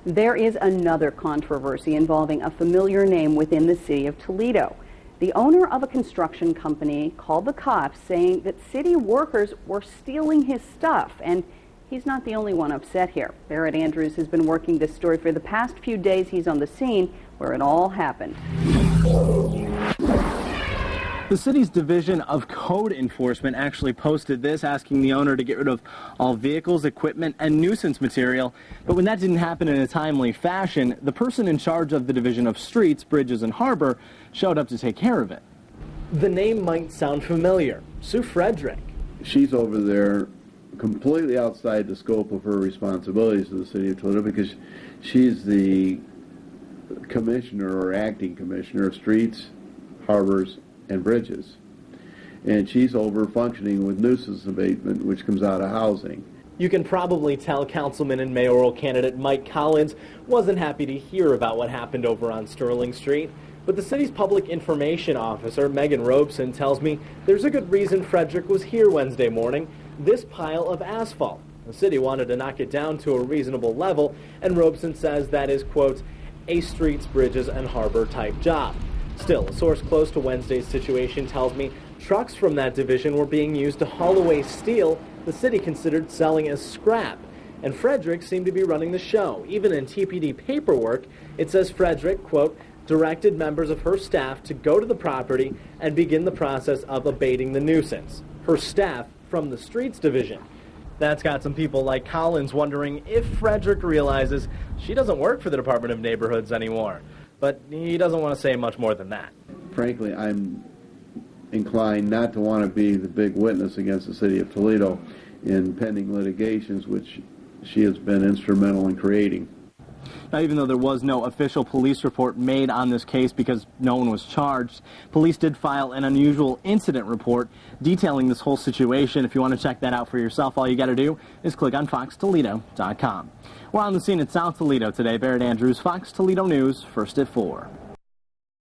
There is another controversy involving a familiar name within the city of Toledo. The owner of a construction company called the cops saying that city workers were stealing his stuff, and he's not the only one upset here. Barrett Andrews has been working this story for the past few days. He's on the scene where it all happened. The city's Division of Code Enforcement actually posted this, asking the owner to get rid of all vehicles, equipment, and nuisance material. But when that didn't happen in a timely fashion, the person in charge of the Division of Streets, Bridges, and Harbor showed up to take care of it. The name might sound familiar. Sue Frederick. She's over there completely outside the scope of her responsibilities to the city of Toledo because she's the commissioner or acting commissioner of streets, harbors, and bridges. And she's over functioning with nuisance abatement, which comes out of housing. You can probably tell Councilman and mayoral candidate Mike Collins wasn't happy to hear about what happened over on Sterling Street. But the city's public information officer, Megan Robeson, tells me there's a good reason Frederick was here Wednesday morning. This pile of asphalt. The city wanted to knock it down to a reasonable level, and Robeson says that is, quote, a streets, bridges, and harbor type job. Still, a source close to Wednesday's situation tells me trucks from that division were being used to haul away steel the city considered selling as scrap. And Frederick seemed to be running the show. Even in TPD paperwork, it says Frederick, quote, directed members of her staff to go to the property and begin the process of abating the nuisance. Her staff from the streets division. That's got some people like Collins wondering if Frederick realizes she doesn't work for the Department of Neighborhoods anymore. But he doesn't want to say much more than that. Frankly, I'm inclined not to want to be the big witness against the city of Toledo in pending litigations, which she has been instrumental in creating. Now, even though there was no official police report made on this case because no one was charged, police did file an unusual incident report detailing this whole situation. If you want to check that out for yourself, all you got to do is click on foxtoledo.com. We're on the scene in South Toledo today. Barrett Andrews, Fox Toledo News, first at 4.